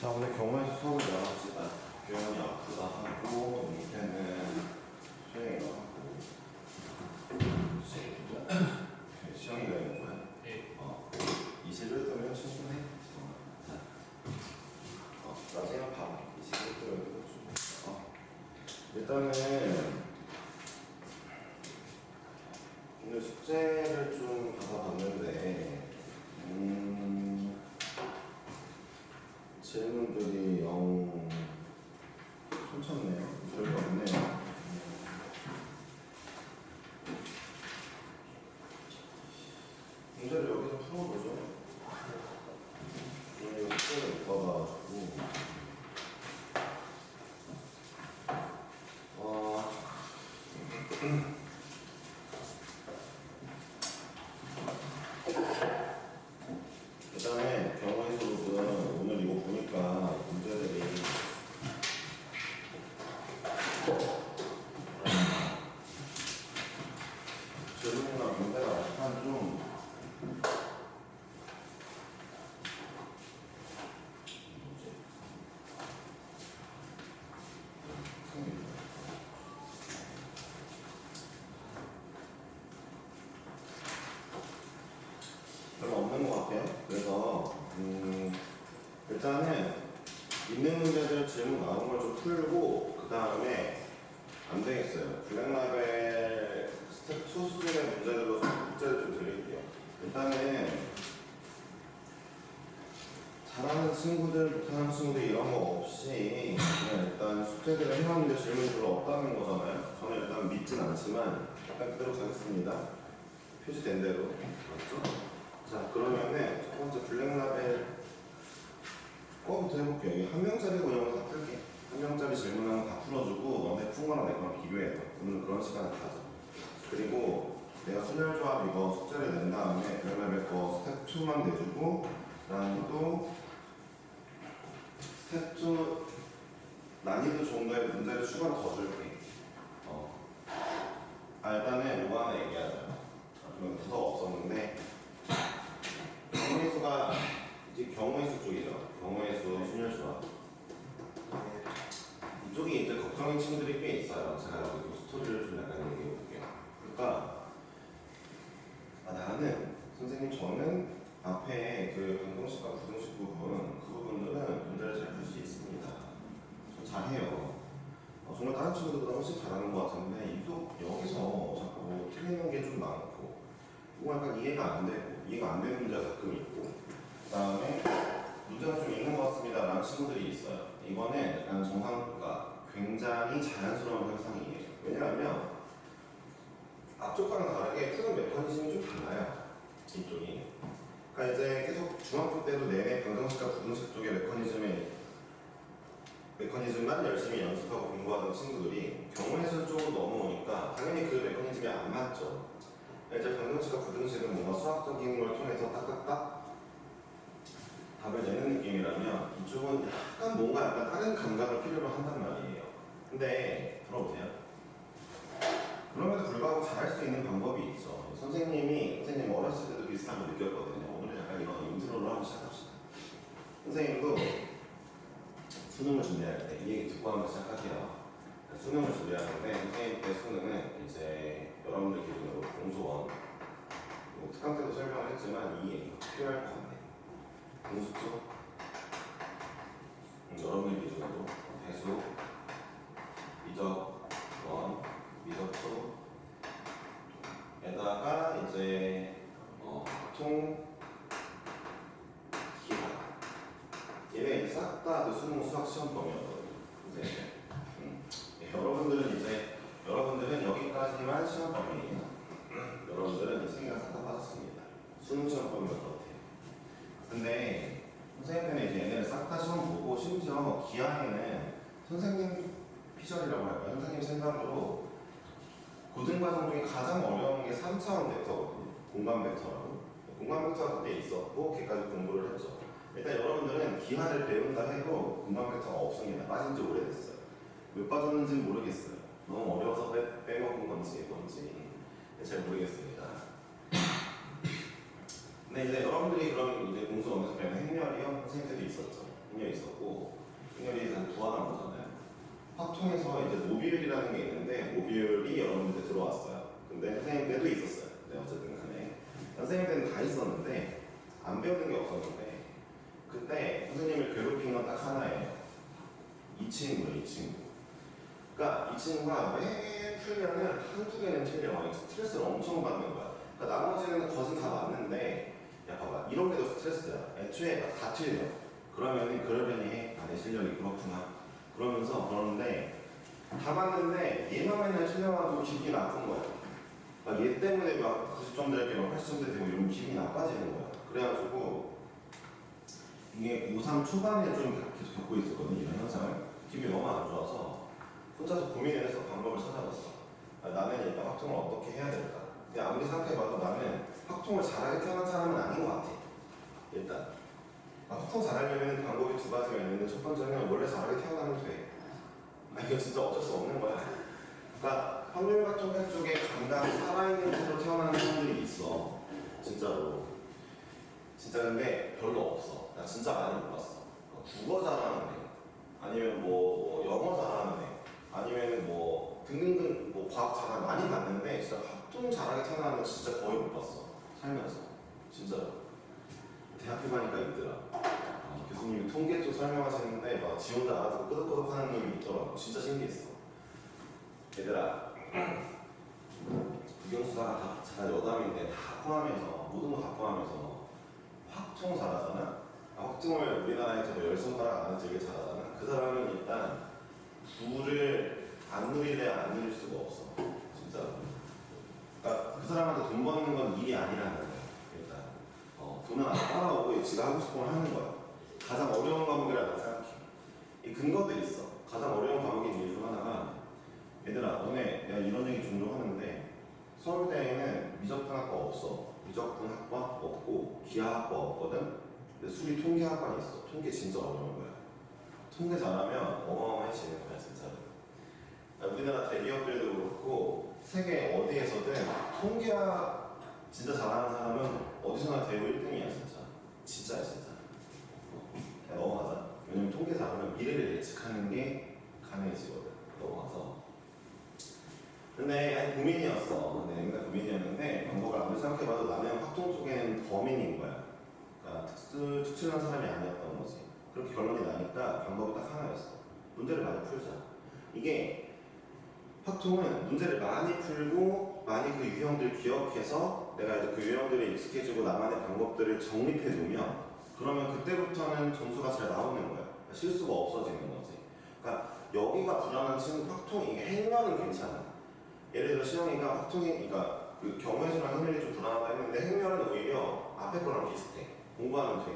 자, 오늘 경우에서 수업을 나갑시다. 교양이 아프다 하고, 밑에는 수영이가 하고, 시영이가 있는 거야? 네. 21도면 충분해. 자, 나중에 봐봐. 21도면 충분해. 일단은, 오늘 숙제를 좀 받아봤는데, 질문들이 영 천천네요. 별거 없네요. 문제를 여기서 풀어보죠. 오늘 숙제를 못 받아가지고 일단은 경우의 수록은 오늘 이거 보니까 문제들이 질문이나 문제가 약간 좀 별로 없는 것 같아요. 그래서 일단은 있는 문제들 질문 나온 걸 좀 풀고 그 다음에 안 되겠어요. 블랙라벨 스텝 2 수준의 문제들로 숙제를 좀 드릴게요. 일단은 잘하는 친구들, 못하는 친구들 이런 거 없이 그냥 일단 숙제들을 해왔는데 질문이 별로 없다는 거잖아요. 저는 일단 믿진 않지만 일단 그대로 가겠습니다. 표시된 대로. 맞죠? 자, 그러면은 첫 번째 블랙라벨 거부터 해볼게요. 여기 한 명짜리 원형을 다 풀게. 한 명짜리 질문하면 다 풀어주고 너네 푼 거랑 내 거랑 비교해요. 오늘 그런 시간을 가져. 그리고 내가 순열조합 이거 숙제를 낸 다음에 블랙라벨 거 스텝 2만 내주고 그 다음에 또 스텝 2 난이도 정도의 문제를 추가로 더 줄게. 일단은 이거 하나 얘기하자. 좀 부서가 없었는데 경우의 수가 이제 경우의 수 쪽이죠. 경우의 수 순열조합. 이쪽이 이제 걱정인 친구들이 꽤 있어요. 제가 여기 스토리를 좀 약간 얘기해 볼게요. 그러니까 나는 선생님 저는 앞에 그 운동식과 부등식 부분 그 부분들은 문제를 잘 풀 수 있습니다. 저 잘해요. 정말 다른 친구들보다 훨씬 잘하는 것 같은데 유독 여기서 자꾸 틀리는 게 좀 많고 이거 약간 이해가 안 되고 이해가 안 되는 문제가 가끔 있고 그 다음에 문제가 좀 있는 것 같습니다 라는 친구들이 있어요. 이거는 약간 정상과 굉장히 자연스러운 현상이에요. 왜냐하면 앞쪽과는 다르게 푸는 메커니즘이 좀 달라요. 이쪽이. 그러니까 이제 계속 중학교 때도 내내 방정식과 부등식 쪽의 메커니즘만 열심히 연습하고 공부하던 친구들이 경우의 수 쪽으로 넘어오니까 당연히 그 메커니즘이 안 맞죠. 이제 방정식과 부등식은 뭔가 수학적인 걸 통해서 딱딱딱 답을 내는 느낌이라면 이쪽은 약간 뭔가 약간 다른 감각을 필요로 한단 말이에요. 근데 들어보세요. 그럼에도 불구하고 잘할 수 있는 방법이 있죠. 선생님 어렸을 때도 비슷한 걸 느꼈거든요. 오늘 약간 이런 인트로를 한번 시작합시다. 선생님도 수능을 준비할 때 이 얘기 듣고 한번 시작하세요. 수능을 준비하는데 선생님의 수능은 이제 여러분들 기준으로 공소원 특강 때도 설명을 했지만 이 얘기가 필요할 것 같네. 공수처 여러분들 기준으로 배수 미적원 미적수에다가 이제 통 기하 얘네 싹 다 그 수능 수학 시험 범위였거든요. 여러분들은 여기까지만 시험 범위예요. 여러분들은 생각 싹 다 빠졌습니다. 수능 시험 범위가 그렇대요. 근데 선생님께는 이제 얘네를 싹 다 시험 보고 심지어 기하에는 선생님 피셜이라고 할까요? 선생님 생각으로 고등과정 중에 가장 어려운 게 3차원 벡터거든요. 공간 벡터라고. 공간 벡터가 그때 있었고 걔까지 공부를 했죠. 일단 여러분들은 기하를 배운다 해도 공간 벡터가 없습니다. 빠진 지 오래됐어요. 왜 빠졌는지는 모르겠어요. 너무 어려워서 빼먹은 건지 뭔지 잘 모르겠습니다. 근데 이제 여러분들이 그런 이제 공수원에서 배우는 행렬이요? 선생님들도 있었죠. 행렬 있었고 구하는 거잖아요. 확통에서 이제 모듈이라는 게 있는데 모듈이 여러분들 들어왔어요. 근데 선생님 때도 있었어요. 네, 어쨌든 간에 선생님 때는 다 있었는데 안 배우는 게 없었는데 그때 선생님을 괴롭힌 건 딱 하나예요. 이 친구예요, 이 친구. 그러니까 이 친구가 왜 풀면은 한두 개는 틀려. 스트레스를 엄청 받는 거야. 그러니까 나머지는 것은 다 맞는데 야 봐봐 이런 게 더 스트레스야. 애초에 다 틀려. 그러면은 그러려니 해. 아, 내 실력이 그렇구나. 그러면서 그러는데 다 맞는데 얘만 맨날 틀려가지고 기분이 나쁜 거야. 막 얘 때문에 막 90점 될게 막 80점 되고 이러면 기분이 나빠지는 거야. 그래가지고 이게 고3 초반에 좀 계속 겪고 있었거든요. 이런 현상을. 기분이 너무 안 좋아서 혼자서 고민을 해서 방법을 찾아봤어. 아, 나는 일단 확통을 어떻게 해야 될까? 근데 아무리 생각해봐도 나는 확통을 잘하게 태어난 사람은 아닌 것 같아. 일단 확통 잘하려면 방법이 두 가지가 있는데 첫 번째는 원래 잘하게 태어나면 돼. 아, 이거 진짜 어쩔 수 없는 거야. 그러니까 확률과 통계 쪽에 강간 살아있는 채로 태어나는 사람들이 있어. 진짜로. 진짜 근데 별로 없어. 나 진짜 많이 못 봤어. 국어 잘하는 애, 아니면 뭐 영어 잘하는 애, 아니면 뭐 등등등 뭐 과학 잘하는 애 많이 봤는데 진짜 합동 잘하게 태어나는 애 진짜 거의 못 봤어. 살면서. 진짜로. 대학교 가니까 있더라. 교수님이 통계 쪽 설명하시는데 막 지 혼자 알아서 끄덕끄덕 하는 놈이 있더라고. 진짜 신기했어. 얘들아, 국영수사가 다 여담인데 다 포함해서 모든 거 다 포함해서 확통 잘하잖아. 확통을 우리나라에서도 열 손가락 안에 들게 잘하잖아. 그 사람은 일단 부를 안 누리래 안 누릴 수가 없어. 진짜. 그러니까 그 사람한테 돈 버는 건 일이 아니라는 거야. 일단 돈은 안 따라오고 지가 하고 싶은 걸 하는 거야. 가장 어려운 과목이라고 생각해. 이 근거도 있어. 가장 어려운 과목인 이유 중 하나가 얘들아, 너네 내가 이런 얘기 종종 하는데 서울대에는 미적분학과 없어. 미적분학과 없고 기하학과 없거든. 근데 수리 통계학과는 있어. 통계 진짜 어려운 거야. 통계 잘하면 어마어마해지는 거야 진짜로. 우리나라 대기업들도 그렇고 세계 어디에서든 통계학 진짜 잘하는 사람은 어디서나 대우 1등이야 진짜. 진짜야 진짜. 그냥 넘어가자. 왜냐면 통계 잘하면 미래를 예측하는 게 가능해지거든. 넘어가서. 근데 고민이었어. 맨날 고민이었는데 방법을 아무리 생각해봐도 나는 확통 쪽에는 범인인 거야. 그러니까 특출난 사람이 아니었던 거지. 그렇게 결론이 나니까 방법이 딱 하나였어. 문제를 많이 풀자. 이게 확통은 문제를 많이 풀고 많이 그 유형들 기억해서 내가 이제 그 유형들에 익숙해지고 나만의 방법들을 정립해 놓으면 그러면 그때부터는 점수가 잘 나오는 거야. 그러니까 실수가 없어지는 거지. 그러니까 여기가 불안한 친구 확통 이게 행렬은 괜찮아. 예를 들어 시영이가 확통이 그러니까 그 경우의 수랑 행렬이 좀 불안하다 했는데 행렬은 오히려 앞에 거랑 비슷해. 공부하면 돼.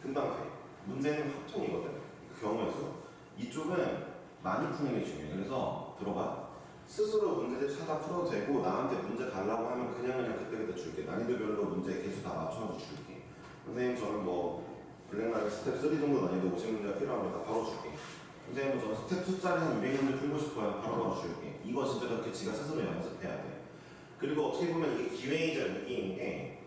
금방 돼. 문제는 확통이거든. 그 경우의 수. 이쪽은 많이 푸는 게 중요해. 그래서 들어봐. 스스로 문제집 찾아 풀어도 되고 나한테 문제 달라고 하면 그냥 그때그때 줄게. 난이도별로 문제 개수 다 맞춰서 줄게. 선생님 저는 뭐 블랙라이트 스텝 3 정도 난이도 50문제가 필요합니다. 바로 줄게. 선생님 저는 스텝 2짜리 한 200문제 풀고 싶어요. 바로 줄게. 이거 진짜 그렇게 지가 스스로 연습해야 돼. 그리고 어떻게 보면 이게 기회이자 위기인 게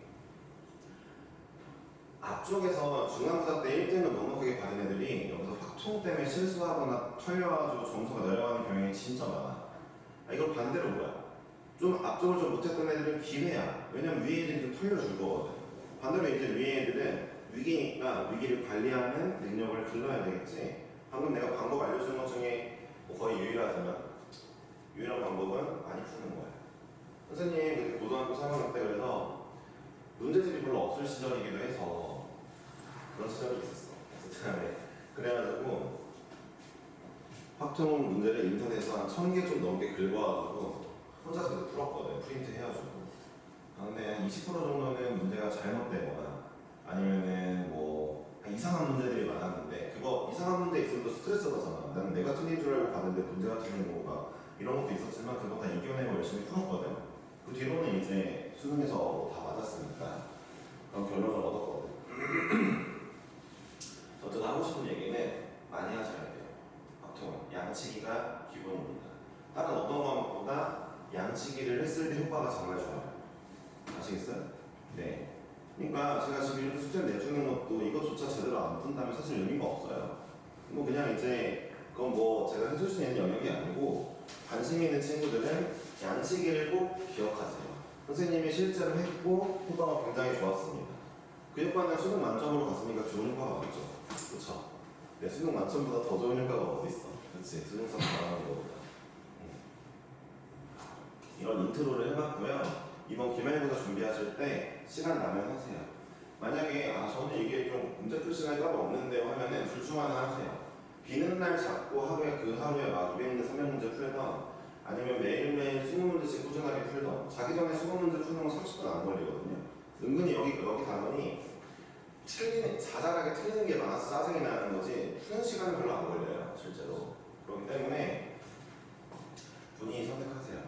앞쪽에서 중간고사 때 1등을 넉넉하게 받은 애들이 여기서 확통 때문에 실수하거나 털려가지고 점수가 내려가는 경향이 진짜 많아. 이건 반대로 뭐야? 좀 앞쪽을 좀 못했던 애들은 기회야. 왜냐면 위에 애들이 좀 털려줄 거거든. 반대로 이제 위에 애들은 위기니까 위기를 관리하는 능력을 길러야 되겠지. 방금 내가 방법 알려준 것 중에 뭐 거의 유일한 방법은 많이 푸는 거야. 선생님 고등학교 3학년 때 그래서 문제집이 별로 없을 시절이기도 해서 그런 시절이 있었어. 그래가지고 확통 문제를 인터넷에서 한 1000개 좀 넘게 긁어가지고 혼자서 계속 풀었거든. 프린트 해가지고. 근데 한 20% 정도는 문제가 잘못되거나 아니면은 뭐 이상한 문제들이 많았는데 그거 이상한 문제 있으면 또 스트레스 받잖아. 나는 내가 틀린 줄 알고 봤는데 문제가 틀린 거가 이런 것도 있었지만 그거 다 이겨내고 열심히 풀었거든. 그 뒤로는 이제 수능에서 다 맞았으니까 그런 결론을 얻었거든. 어쨌든 하고 싶은 얘기는 많이 하셔야 돼요. 보통 양치기가 기본입니다. 다른 어떤 과목보다 양치기를 했을 때 효과가 정말 좋아요. 아시겠어요? 네. 그러니까 제가 지금 이렇게 숙제를 내주는 것도 이것조차 제대로 안 푼다면 사실 의미가 없어요. 뭐 그냥 이제 그거 뭐 제가 해줄 수 있는 영역이 아니고 관심 있는 친구들은 양치기를 꼭 기억하세요. 선생님이 실제로 했고 효과가 굉장히 좋았습니다. 그 효과는 수능 만점으로 갔으니까 좋은 효과가 맞죠. 그쵸? 내 수능 만점보다 더 좋은 효과가 어디 있어? 그치? 수능성 잘하는 거보다. 이런 인트로를 해봤고요. 이번 기말고사 준비하실 때 시간 나면 하세요. 만약에 저는 이게 좀 문제 풀 시간이 따로 없는데요 하면은 둘 중 하나 하세요. 비는 날 잡고 하루에 그 하루에 막 200문제, 300문제 풀던 아니면 매일매일 20문제씩 꾸준하게 풀던 자기 전에 20문제 푸는 건 30분 안 걸리거든요. 은근히 여기 단원이 자잘하게 틀리는 게 많아서 짜증이 나는 거지 푸는 시간은 별로 안 걸려요 실제로. 그렇기 때문에 본인이 선택하세요.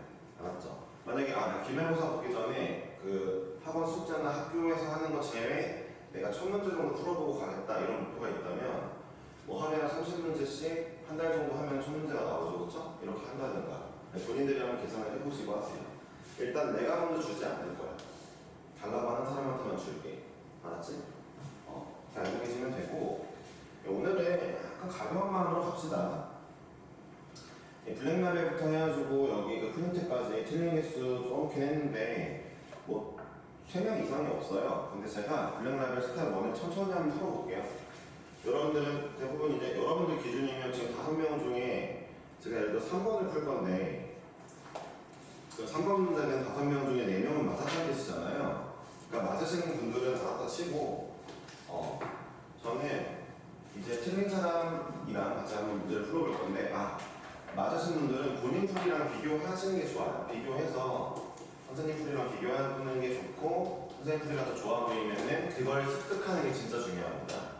알았죠? 만약에 나 기말고사 보기 전에 그 학원 숙제나 학교에서 하는 거 제외 내가 1000문제 정도 풀어보고 가겠다 이런 목표가 있다면 뭐 하루에 30문제씩 한 달 정도 하면 1000문제가 나오죠. 그렇죠? 이렇게 한다든가 본인들이 한번 계산을 해보시고 하세요. 일단 내가 먼저 주지 않을 거야. 달라고 하는 사람한테만 줄게. 알았지? 이렇게 알고 계시면 되고 오늘은 약간 가벼운 마음으로 갑시다. 블랙라벨부터 해가지고 여기 그 프린트까지 틀린 개수 써놓긴 했는데 뭐 3명 이상이 없어요. 근데 제가 블랙라벨 스텝 1을 천천히 한번 풀어볼게요. 여러분들은 대부분 이제 여러분들 기준이면 지금 5명 중에 제가 예를 들어 3번을 풀 건데 그 3번 문제는 5명 중에 4명은 맞았다는 뜻이잖아요. 그러니까 맞으시는 분들은 다 치고 저는 이제 틀린 사람이랑 같이 한번 문제를 풀어볼 건데 맞으신 분들은 본인 풀이랑 비교하시는 게 좋아요. 비교해서 선생님 풀이랑 비교하는 게 좋고 선생님 풀이가 더 좋아 보이면은 그걸 습득하는 게 진짜 중요합니다.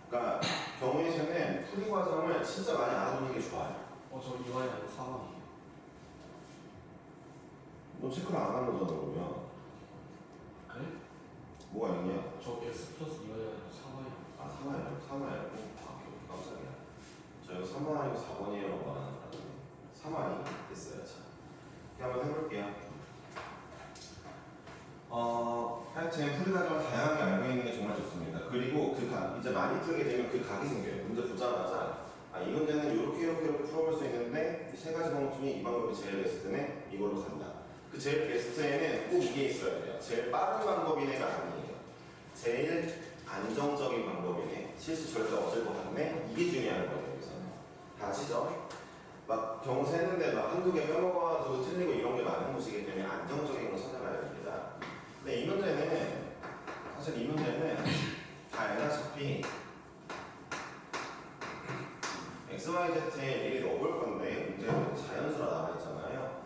그러니까 경우에서는 풀이 과정을 진짜 많이 알아두는 게 좋아요. 저 이화이 아니고 4번이에요. 너 체크를 안 하는 거잖아 그러면. 네? 뭐가 있냐? 저 S 플러스 이화이 아니고 4번이에요. 3화요? 깜짝이야. 저 이거 3번 아니고 4번이라고 말하는 사람이 3화이 됐어요. 자, 이렇게 한번 해볼게요. 하여튼 풀이 과정을 다양하게 알고 있는 게 정말 좋습니다. 그리고 이제 많이 풀게 되면 그 각이 생겨요. 문제 보자마자 이 문제는 이렇게 풀어볼 수 있는데 이 3가지 방법 중에 이 방법이 제일 베스트네 이걸로 간다. 그 제일 베스트에는 꼭 이게 있어야 돼요. 제일 빠른 방법이네가 아니에요. 제일 안정적인 방법이네. 실수 절대 없을 것 같네. 이게 중요한 거예요. 여기서는. 다 아시죠? 막 경우 세는데 막 한두 개 빼먹어가지고 틀리고 이런 게 많은 곳이기 때문에 안정적인 걸 찾아가야 됩니다. 근데 이 문제는 사실 이 문제는 다 알다시피 XYZ에 미리 넣어볼 건데 문제는 자연수라 나와있잖아요.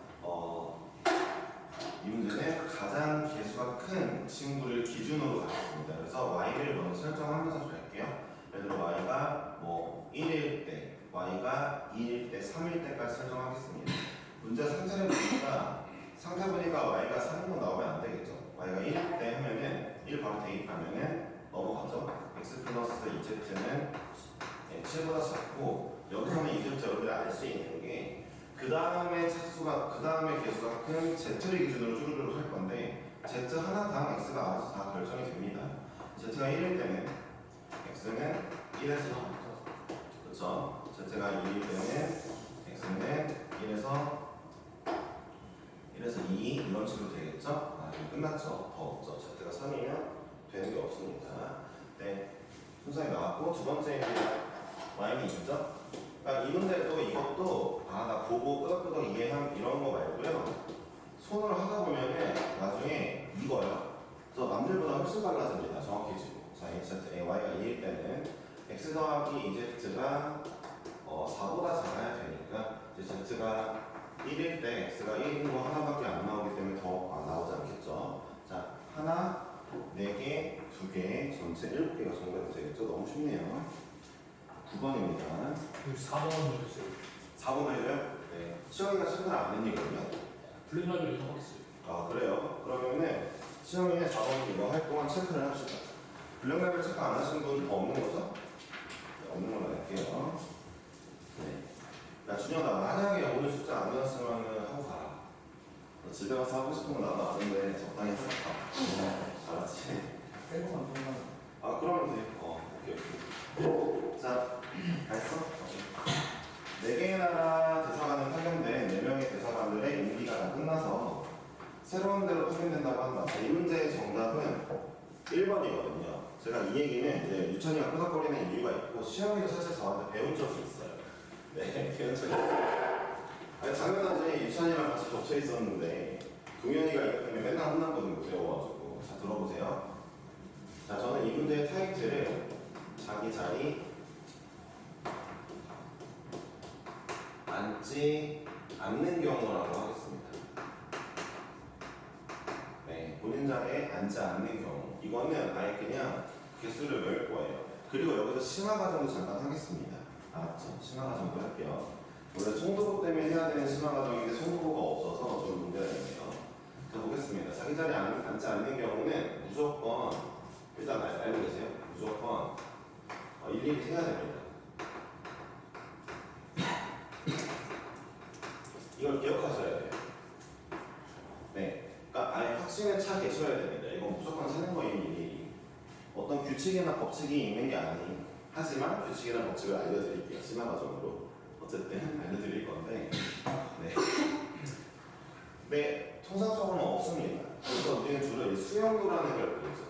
이 문제는 가장 개수가 큰 친구를 기준으로 가겠습니다. 그래서 Y를 먼저 설정하면서 갈게요. 예를 들어 Y가 뭐 1일 때, Y가 2일 때, 3일 때까지 설정하겠습니다. 문제 상태를 보니까 Y가 3인 나오면 안 되겠죠. Y가 1일 때 하면은 1 바로 대입하면은 넘어가죠. X 플러스 2Z는 7보다 작고 여기서는 2Z 여러분들이 알 수 있는 게 그 다음에 개수가 큰 Z를 기준으로 쭈루루루 할 건데 Z 하나당 X가 알아서 다 결정이 됩니다. Z가 1일 때는 X는 1에서 그렇죠. Z가 2일 때는 X는 1에서 2 이런 식으로 되겠죠. 이거 끝났죠. 더 없죠. Z가 3이면 되는 게 없습니다. 네, 순서에 나왔고 두 번째는 Y는 2죠. 그러니까 이 문제도 이것도 나 보고 끄덕끄덕 이해함 이런 거 말고요. 손으로 하다 보면은 나중에 이거요. 그래서 남들보다 훨씬 빨라집니다. 정확해지고. 자, Y가 2일 때는 X 더하기 2Z가 4보다 작아야 되니까 이제 Z가 1일 때 X가 1인 거 하나밖에 안 나오기 때문에 더 나오지 않겠죠. 자, 하나, 4개, 2개, 전체 7개가 정답이 되겠죠. 너무 쉽네요. 9번입니다. 4번을 했어요. 4번 해줘요? 네. 시영이가 체크를 안 했니거든요. 블랙라벨 이거 했어요. 그래요? 그러면은 시영이는 4번 이거 할 동안 체크를 합시다. 블랙라벨 체크 안 하신 분 더 없는 거죠? 네, 없는 걸로 할게요. 네. 야, 준영아, 만약에 오늘 숙제 안 해놨으면은 하고 가라. 너 집에 가서 하고 싶은 건 나도 아는데 적당히 하고 가. 알았지? 빼고 안 되면 그러면 돼. 오케이. 자, 다 했어? 오케이. 새로운 대로 확인된다고 한다. 자, 이 문제의 정답은 1번이거든요. 제가 이 얘기는 이제 유찬이가 끄덕거리는 이유가 있고 시험에도 사실 저한테 배운 적이 있어요. 네, 배운 적이 있어요. 아니, 당연하지. 유찬이랑 같이 겹쳐 있었는데 동현이가 이것 때문에 맨날 혼나거든요. 배워가지고. 자, 들어보세요. 자, 저는 이 문제의 타이틀을 자기 자리 앉지 않는 경우라고 하겠습니다. 네, 본인 자리에 앉지 않는 경우. 이거는 아예 그냥 개수를 외울 거예요. 그리고 여기서 심화 과정도 잠깐 하겠습니다. 알았죠? 심화 과정도 할게요. 원래 송도고 때문에 해야 되는 심화 과정인데 송도고가 없어서 좀 문제가 있네요. 자, 보겠습니다. 자기 자리에 앉지 않는 경우는 무조건 일단 알고 계세요? 무조건 일일이 해야 됩니다. 이걸 기억하셔야 돼요. 네, 그러니까 아예 확신에 차 계셔야 됩니다. 이건 무조건 사는 거예요. 일일이. 어떤 규칙이나 법칙이 있는 게 아닌, 하지만 규칙이나 법칙을 알려드릴게요. 심화 과정으로. 어쨌든 알려드릴 건데, 네. 네, 통상적으로는 없습니다. 그래서 우리는 주로 이 수영도라는 걸 그리죠.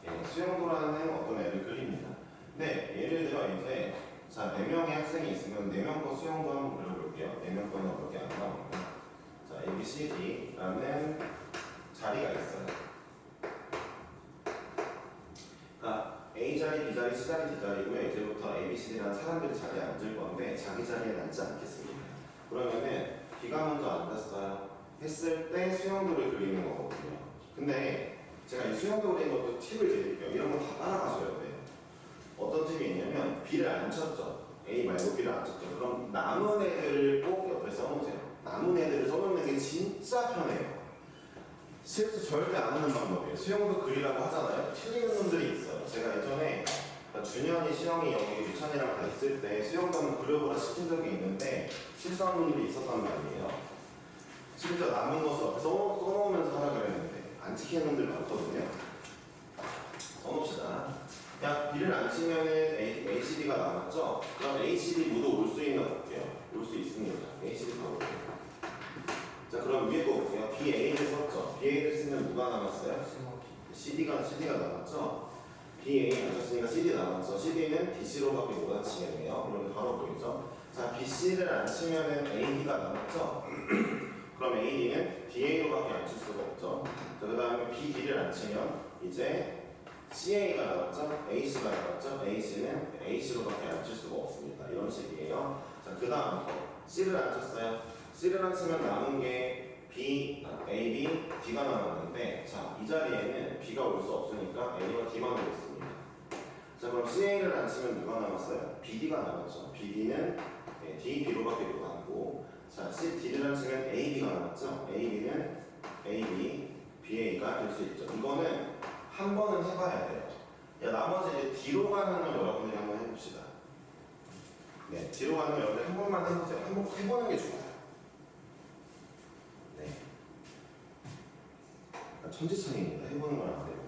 예, 수영도라는 어떤 애를 그립니다. 네, 예를 들어 이제 자, 4명의 학생이 있으면 4명 거 수영도 한번 그려볼게요. 4명 거는 어떻게 안 나오니까. 자, A, B, C, D라는 자리가 있어요. 그러니까 A 자리, B 자리, C 자리, D 자리고요. 이제부터 A, B, C, D라는 사람들이 자리에 앉을 건데 자기 자리에 앉지 않겠습니다. 그러면은 B가 먼저 앉았어요. 했을 때 수영도를 그리는 거거든요. 근데 제가 이 수영도 그리는 것도 팁을 드릴게요. 이런 거 다 따라가셔야 돼요. 어떤 팁이 있냐면 B를 안 쳤죠. A 말고 B를 안 쳤죠. 그럼 남은 애들을 꼭 옆에 써놓으세요. 남은 애들을 써놓는 게 진짜 편해요. 실제 절대 안 하는 방법이에요. 수영도 그리라고 하잖아요. 틀리는 놈들이 있어요. 제가 예전에 준현이, 시영이 여기 유찬이랑 다 있을 때 수영도 한번 그려보라 시킨 적이 있는데 실수하는 놈들이 있었단 말이에요. 심지어 남은 거 써놓으면서 하라 그랬는데 안 지키는 놈들 많거든요. 써놓읍시다. 야, B를 안 치면은 ACD가 남았죠? 그럼 ACD 모두 올 수 있나 볼게요. 올 수 있습니다. ACD 가볼게요. 자, 그럼 위에 거 볼게요. BA를 썼죠? BA를 쓰면 누가 남았어요? CD가 남았죠? BA 안 썼으니까 CD 남았죠? CD는 BC로밖에 못 앉히겠네요. 그러면 바로 보이죠? 자, BC를 안 치면은 AD가 남았죠? 그럼 AD는 BA로밖에 안 칠 수가 없죠? 자, 그 다음에 BD를 안 치면 이제 CA가 나왔죠? AC가 나왔죠? AC는 AC로밖에 안 칠 수가 없습니다. 이런 식이에요. 자, 그 다음 거 C를 안 쳤어요. C를 안 치면 남은 게 B, A, B, D가 남았는데 자, 이 자리에는 B가 올 수 없으니까 A와 D만 오겠습니다. 자, 그럼 CA를 안 치면 누가 남았어요? BD가 남았죠. BD는 D, B로밖에 못 남고 자, D를 안 치면 AB가 남았죠. AB는 AB, BA가 될 수 있죠. 이거는 한 번은 해봐야 돼요. 야, 나머지 이제 뒤로 가는 걸 여러분들이 한번 해봅시다. 네, 뒤로 가는 걸 여러분들 한 번만 해보세요. 한 번 해보는 게 좋아요. 네. 천지창입니다. 해보는 걸 안 해요.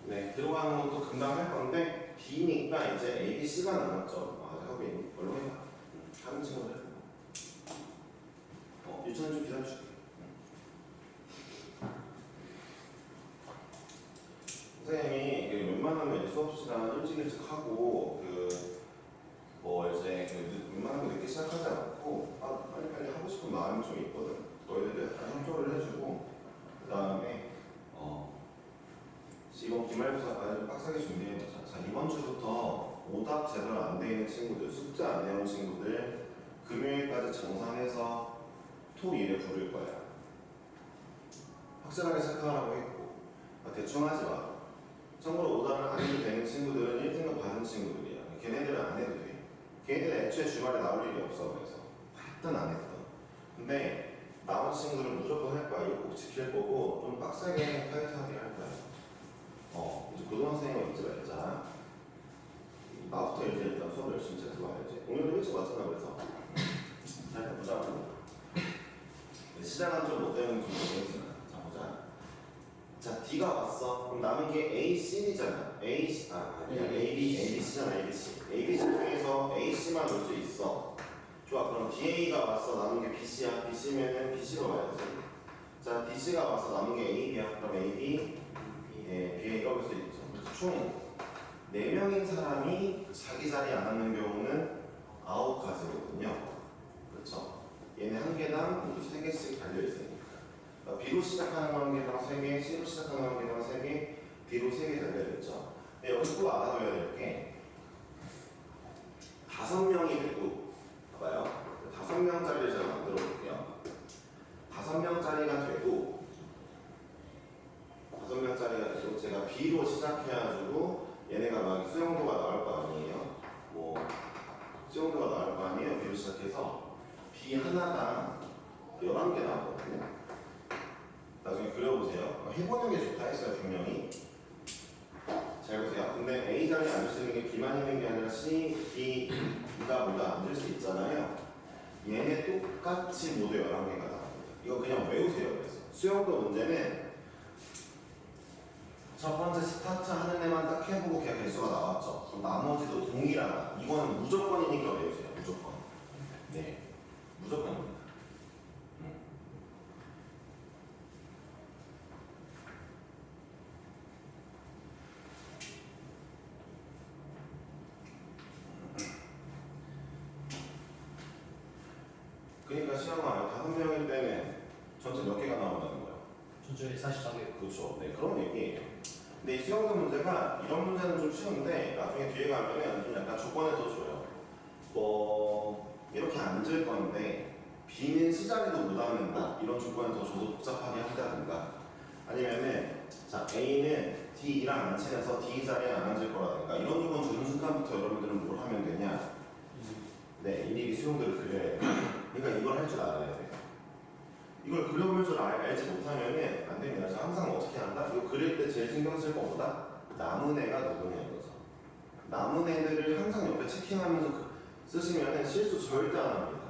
네, 들어가는 것도 금방 할 건데 B니까 이제 A, B, C가 남았죠. 아, 하고 있는 걸로 해봐. 하는 친구들. 유찬 좀 기다려줄게. 선생님이 웬만하면 수업 시간 일찍 하고 웬만하면 늦게 시작하지 않고 빨리 하고 싶은 마음이 좀 있거든. 너희들 다 협조를 해주고 그 다음에 이번 기말고사까지 좀 빡세게 준비해보자. 자, 이번 주부터 오답 제대로 안 돼 있는 친구들, 숙제 안 해온 친구들 금요일까지 정산해서 토 1에 부를 거야. 확실하게 체크하라고 했고 대충 하지 마. 참고로 오답을 안 해도 되는 친구들은 1등급 받은 친구들이야. 걔네들은 안 해도 돼. 걔네들은 애초에 주말에 나올 일이 없어. 그래서 했든 안 했든. 근데 나온 친구들은 무조건 할 거야. 이거 꼭 지킬 거고 좀 빡세게 타이트하게 할 거야. 이제 고등학생은 잊지 말자. 나부터 이제 일단 수업 열심히 잘 들어와야지. 오늘도 일찍 왔잖아. 그래서 잘 보자. 시작은 좀 못 되는 좀 모르겠지만 자 보자. B가 왔어. 그럼 남은 게 A, C잖아. 아니야. A, B, A, B, C잖아. A, B, C. A, B, C 중에서 A, C만 올 수 있어. 좋아. 그럼 DA가 왔어. 남은 게 B, C야. B, C면은 B, C로 와야지. 자, D, C가 왔어. 남은 게 A, B야. 그럼 A, B, 예, B, A가 올 수 있죠. 그래서 총 4명인 사람이 자기 자리에 안 앉는 경우는 9가지거든요. 그렇죠? 얘네 한 개당 모두 3개씩 달려있으니까. B로 시작하는 한 개당 3개, C로 시작하는 한 개당 3개, D로 3개 달려있죠. 근데 여기서 꼭 알아둬야 될 게 5명이 되고, 봐봐요. 5명짜리를 제가 만들어 볼게요. 5명짜리가 되고, 5명짜리가 되고, 제가 B로 시작해가지고 얘네가 막 수용도가 나올 거 아니에요. 뭐 수용도가 나올 거 아니에요. B로 시작해서 B 하나당 11개 나오거든요. 나중에 그려보세요. 해보는 게 좋다 했어요, 분명히. 잘 보세요. 근데 A 자리에 앉을 수 있는 게 B만 있는 게 아니라 C, D, E가 모두 앉을 수 있잖아요. 얘네 똑같이 모두 11개가 나옵니다. 이거 그냥 외우세요. 그래서 수용도 문제는 첫 번째 스타트 하는 애만 딱 해보고 그냥 개수가 나왔죠. 그럼 나머지도 동일하다. 이거는 무조건이니까 외우세요. 무조건. 네, 무조건입니다. 그러니까 시험은 5명일 때는 전체 몇 개가 나온다는 거예요? 전체 44개. 그렇죠. 네, 그런 얘기예요. 근데 이 수영도 문제가 이런 문제는 좀 쉬운데 나중에 뒤에 가면은 좀 약간 조건을 더 줘요. 뭐 이렇게 앉을 건데 B는 C자리도 못 앉는다 이런 조건을 더 줘서 복잡하게 한다든가 아니면은 자 A는 D랑 안 친해서 D 자리에 안 앉을 거라든가 이런 조건 주는 순간부터 여러분들은 뭘 하면 되냐? 네, 일일이 수용도를 그려야 돼요. 그러니까 이걸 할 줄 알아야 돼요. 이걸 그려볼 줄 알지 못하면은 안 됩니다. 그래서 항상 어떻게 한다? 이거 그릴 때 제일 신경 쓸 것보다 남은 애가 누구냐는 거죠. 남은 애들을 항상 옆에 체킹하면서 쓰시면은 실수 절대 안 합니다.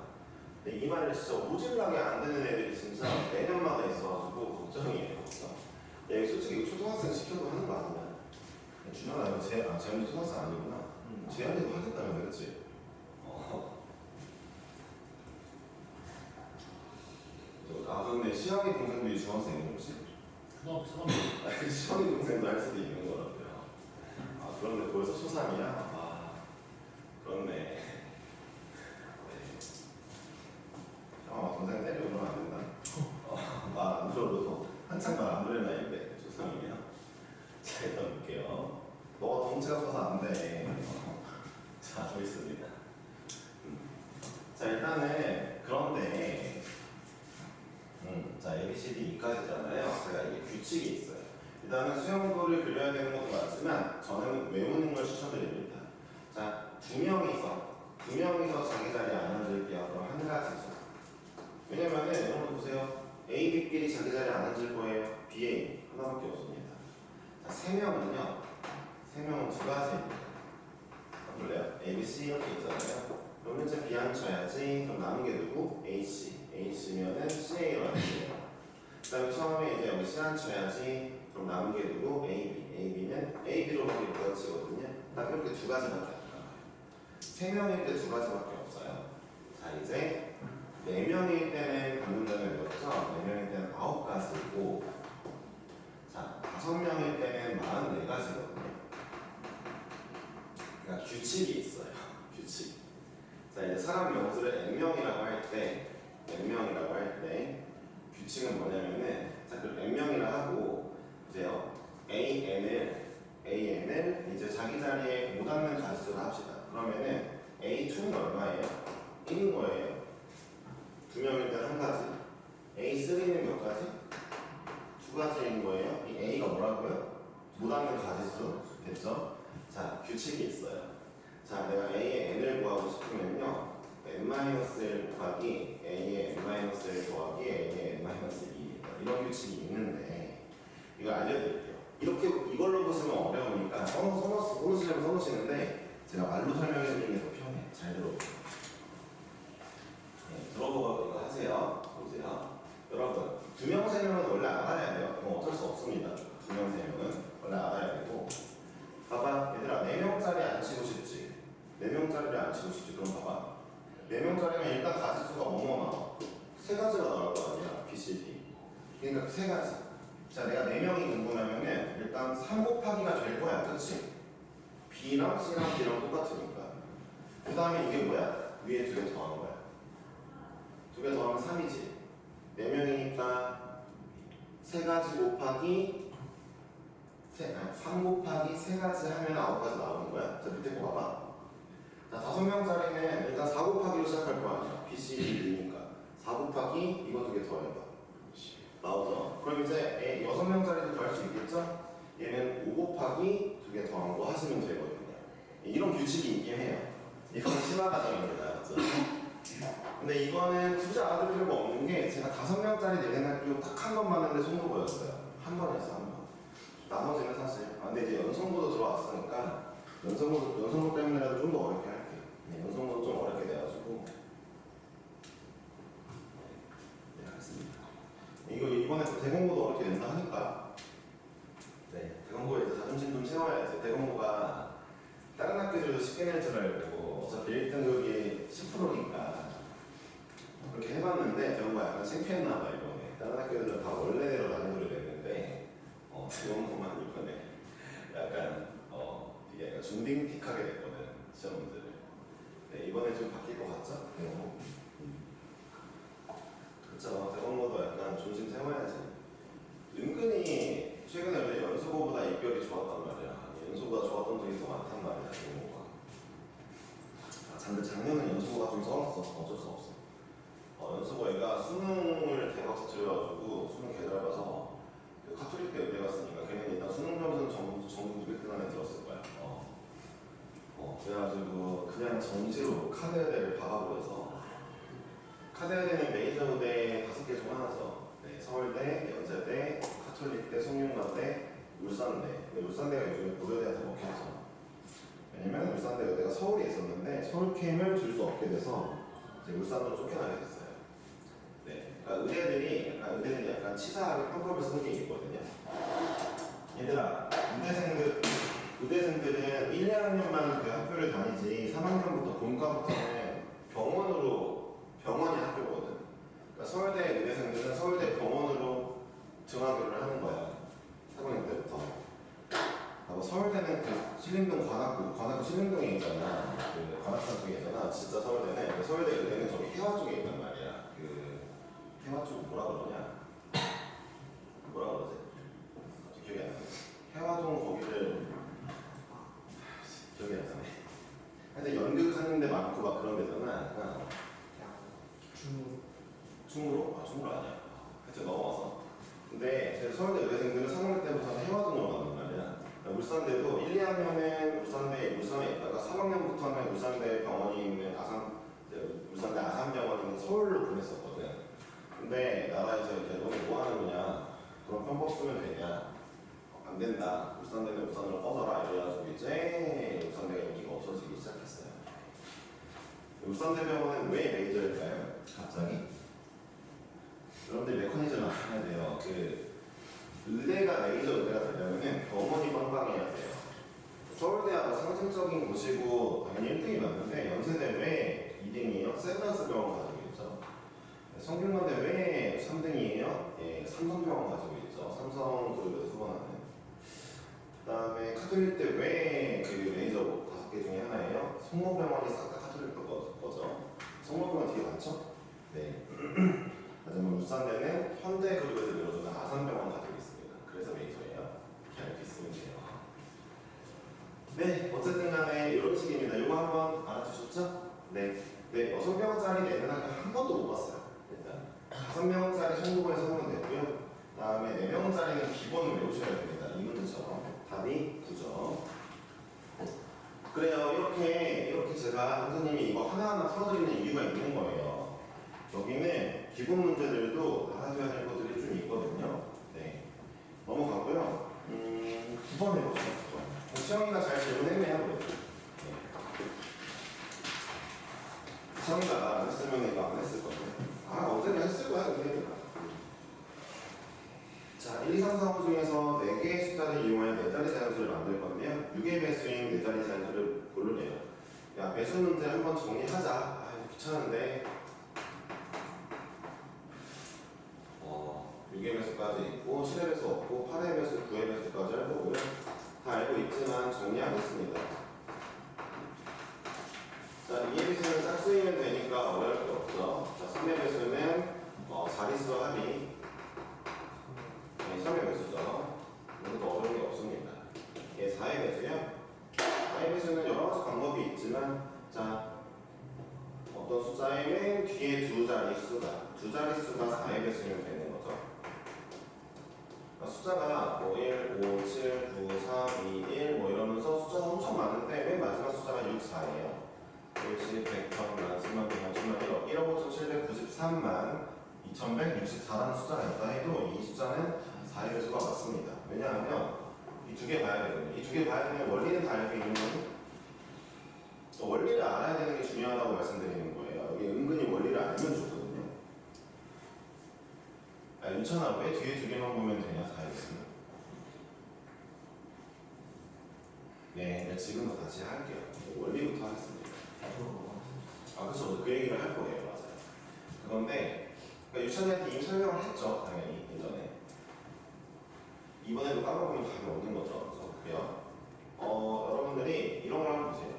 근데 이 말을 진짜 오질나게 안 되는 애들이 진짜 매년마다 있어가지고 걱정이에요. 걱정. 야, 솔직히 이거 초등학생 시켜도 하는 거 아니야? 준현아, 이거 재현이 초등학생 아니구나. 재현이도 하겠다면 그렇지? 근데 시영이 동생도 중학생이 혹시? 초등학교 3학년. 시영이 동생도 할 수도 있는 거라고요. 그런데 벌써 초3이야? 그렇네. 동생 때리고 그러면 안 된다. 말 안 들어도 한창 말 안 들을 나이인데 초3이면. 자, 일단 볼게요. 너가 덩치가 커서 안 돼. 자, 좋습니다. 자, 일단은 그런데 자, A, B, C, D, E까지잖아요. 제가 이게 규칙이 있어요. 일단은 수용도를 그려야 되는 것도 맞지만 저는 외우는 걸 추천드립니다. 자, 두 명이서 자기 자리에 안 앉을게요. 그럼 한 가지죠. 왜냐면은 여러분 보세요. A, B끼리 자기 자리에 안 앉을 거예요. B, A 하나밖에 없습니다. 자, 세 명은 두 가지입니다. 볼래요? A, B, C 이렇게 있잖아요. 그럼 현재 B 앉혀야지. 그럼 남은 게 누구? A, C. H면은 CA로 앉혀요. 그 다음에 처음에 이제 여기 C 앉혀야지. 그럼 남은 게 누구? AB. AB는 AB로 밖에 못 앉히거든요. 딱 이렇게 두 가지밖에 안 나와요. 3명일 때 두 가지밖에 없어요. 자, 이제 4명일 때는 방금 전에 배웠죠? 4명일 때는 9가지고 자, 5명일 때는 44가지거든요. 그러니까 규칙이 있어요. 규칙. 자, 이제 사람 명수를 n명이라고 할 때 규칙은 뭐냐면은 자, 그럼 n명이라 하고 이제요 AN을 이제 자기 자리에 못 앉는 가지수로 합시다. 그러면은 A2는 얼마예요? 1인 거예요. 2명일 때 한 가지. A3는 몇 가지? 2가지인 거예요. 이 A가 뭐라고요? 못 앉는 가지수 됐죠? 자, 규칙이 있어요. 자, 내가 A의 n을 구하고 싶으면요 n-1 곱하기 A의 n-1 더하기 A의 n-2 이런 규칙이 있는데 이거 알려드릴게요. 이렇게 이걸로 보시면 어려우니까 써놓으시면 써놓으시는데 제가 말로 설명해 드리는 게 더 편해. 잘 들어보세요. 네, 들어보고 이거 하세요. 보세요. 여러분 2명, 3명은 원래 알아야 돼요. 어쩔 수 없습니다. 2명, 4명짜리면 일단 가지수가 뭐뭐 나와? 세 가지가 나올 거 아니야, B, C, D. 그러니까 세 가지. 자, 내가 4명이 궁금하면은 일단 3 곱하기가 될 거야, 그치? B랑 C랑 D랑 똑같으니까. 그 다음에 이게 뭐야? 위에 2개 더하는 거야. 2개 더하면 3이지. 4명이니까 3가지 곱하기 3 곱하기 3가지 하면 9가지 나오는 거야. 자, 밑에 거 봐봐. 자, 5명짜리는 일단 4 곱하기로 시작할 거 아니야. B, C, D니까 4 곱하기 이거 2개 더해봐. 나오죠. 그럼 이제 6명짜리도 더 할 수 있겠죠? 얘는 5 곱하기 2개 더한 거 하시면 되거든요. 이런 규칙이 있긴 해요. 이건 심화 과정입니다. 맞죠? 근데 이거는 굳이 알아둘 필요가 없는 게 제가 5명짜리 내내학교 딱 한 번 봤는데 손도 보였어요. 한 번 했어, 한 번. 나머지는 사실. 근데 이제 연성고도 들어왔으니까 연성고 때문에라도 좀 더 어렵게 할게요. 연성고도 좀 어렵게 돼가지고. 네, 알겠습니다. 이거 이번에 또 대공고도 어렵게 된다 하니까. 네, 대공고에 이제 자존심 좀 세워야지. 대공고가 다른 학교들도 쉽게 낼 줄 알고 어차피 1등급이 10%니까 그렇게 해봤는데 대공고가 약간 창피했나 봐 이번에. 다른 학교들은 다 원래대로 난이도를 냈는데 대공고만 이번에 약간 이게 약간 중딩틱하게 됐거든 시험 문제를. 네, 이번에 좀 바뀔 것 같죠? 대공고. 그쵸. 대공고도 약간 중심 세워야지. 은근히 최근에 원래 연수고보다 입결이 좋았단 말이야. 연수고가 좋았던 적이 더 많단 말이야. 대공고가. 근데 작년은 연수고가 좀 썰었어. 어쩔 수 없어. 연수고 애가 수능을 대박 터뜨려가지고 수능 개잘봐서 그 카톨릭대 의대 갔으니까 걔는 일단 수능 점수는 전국 200등 안에 들었을 거야. 그래가지고 그냥 정시로 카드에대를 박아버려서 카드에대는 메이저 의대 5개 중 하나죠. 네, 서울대, 연세대, 카톨릭대, 송윤관대, 울산대. 근데 울산대가 요즘에 고려대한테 먹혔죠. 왜냐면 울산대 의대가 서울에 있었는데 서울캠을 줄 수 없게 돼서 이제 울산으로 쫓겨나게 됐어요. 네, 그러니까 의대들이 약간 치사하게 평가를 쓰는 게 있거든요. 얘들아, 의대생들은 1, 2학년만 그 학교를 다니지 3학년부터 본과부터는 병원이 학교거든. 그러니까 서울대 의대생들은 서울대 병원으로 등하교를 하는 거야. 3학년 때부터. 서울대는 그 신림동 관악구 신림동에 있잖아. 그 관악산 쪽에 있잖아. 진짜 서울대는. 서울대 의대는 저기 해화 쪽에 있단 말이야. 그 해화 쪽 뭐라 그러냐? 뭐라 그러지? 기억이 안 나. 해화동 거기를 기억이 안 나네. 하여튼 연극하는 데 많고 막 그런 데잖아. 충무로? 충무로 아니야. 하여튼 넘어와서. 근데 제 서울대 의대생들은 3학년 때부터는 해화동으로 가는 말이야. 울산대도 1, 2학년은 울산에 있다가 3학년부터는 울산대 병원이 있는 울산대 아산병원이 있는 서울로 보냈었거든. 근데 나라에서 이제 너네 뭐 하는 거냐? 그런 편법 쓰면 되냐? 안 된다. 울산대는 울산으로 꺼져라. 이래가지고 이제 울산대가 인기가 없어지기 시작했어요. 울산대병원은 왜 메이저일까요? 갑자기? 여러분들 메커니즘을 알아야 돼요. 의대가 메이저 의대가 되려면 병원이 빵빵해야 돼요. 서울대하고 상징적인 곳이고 당연히 1등이 맞는데 연세대 왜 2등이에요? 세브란스 병원 가지고 있죠. 성균관대 왜 3등이에요? 예, 삼성병원 가지고 있죠. 삼성 그룹에서 수반하는. 그 다음에 카톨릭대 왜 메이저 5개 중에 하나예요? 성모병원이 싹 다 카톨릭 거죠. 성모병원 되게 많죠? 네. 하지만 울산대는 현대 그룹에서 밀어주는 아산병원 가지고 있습니다. 그래서 메이저예요. 이렇게 있으면 돼요. 네, 어쨌든 간에 이런 식입니다. 이거 한번 알아주셨죠? 네. 6명짜리 내는 학교 한 번도 못 봤어요. 일단 5명짜리 송도에서 하면 되고요. 그 다음에 4명짜리는 기본을 외우셔야 됩니다. 이 문제처럼. 답이 9점. 그래요. 이렇게 제가 선생님이 이거 하나하나 풀어드리는 이유가 있는 거예요. 여기는 기본 문제들도 알아줘야 될 것들이 좀 있거든요. 네. 넘어가고요. 9번 해보죠. 9번. 시영이가 잘 질문했네요. 네. 시영이가 안 했으면 이거 안 했을 건데. 언젠가 했을 거야, 근데. 자, 1, 2, 3, 4, 5 중에서 4개의 숫자를 이용하여 4자리 자연수를 만들 건데요. 6의 배수인 4자리 자연수를 고르래요. 야, 배수 문제 한번 정리하자. 귀찮아. 귀찮은데 6의 배수까지 있고 7의 배수 없고 8의 배수, 9의 배수까지 할 거고요. 다 알고 있지만 정리하겠습니다. 자, 2의 배수는 짝수이면 되니까 어려울 게 없죠. 자, 3의 배수는 자릿수 합이 3의 배수죠. 이것도 어려운 게 없습니다. 이게 4의 배수요. 4의 배수는 여러 가지 방법이 있지만 자, 어떤 숫자의 맨 뒤에 두 자릿수가 4의 배수면 되는 거죠. 숫자가 뭐 1, 5, 7, 9, 3, 2, 1 뭐 이러면서 숫자가 엄청 많은데 맨 마지막 숫자가 6, 4예요. 60, 100, 1000만, 10만, 100만, 10만, 1억 5,793만 2164라는 숫자가 있다 해도 이 숫자는 4의 배수가 맞습니다. 왜냐하면 이 두 개 봐야 되거든요. 이 두 개 봐야 되면 원리는 다 알고 있는 거니 원리를 알아야 되는 게 중요하다고 말씀드리는 거예요. 이게 은근히 원리를 알면 좋거든요. 윤찬아, 왜 뒤에 두 개만 보면 되냐, 4의 배수는? 네, 지금도 다시 할게요. 원리부터 하겠습니다. 그렇죠. 그 얘기를 할 거예요. 맞아요. 그런데 그러니까 유찬이한테 이미 설명을 했죠. 당연히 예전에. 이번에도 까먹으면 답이 없는 거죠. 그래서 볼게요. 여러분들이 이런 걸 한번 보세요.